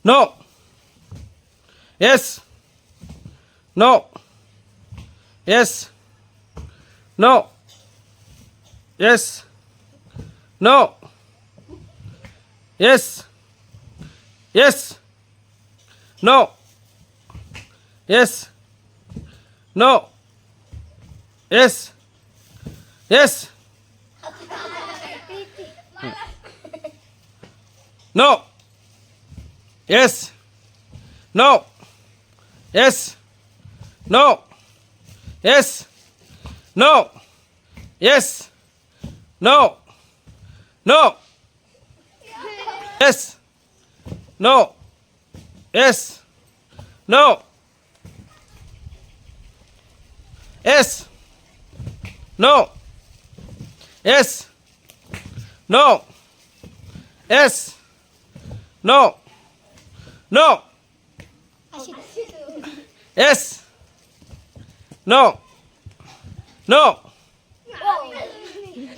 No. Yes. No. Yes. No. Yes. No. Yes. Yes. No. Yes. No. Yes. Yes. No. Yes. No. Yes. No. Yes. No. Yes. No. No. Yes. No. Yes. No. Yes. No. Yes. No. Yes. No. No. Yes. No. No.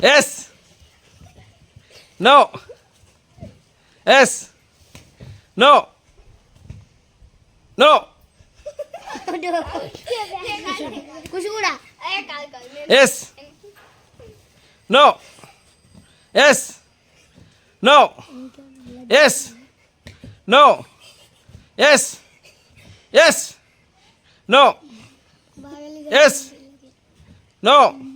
Yes. No. Yes. No. No. Yes. No. Yes. No. Yes. No. Yes. Yes. No. Yes. No.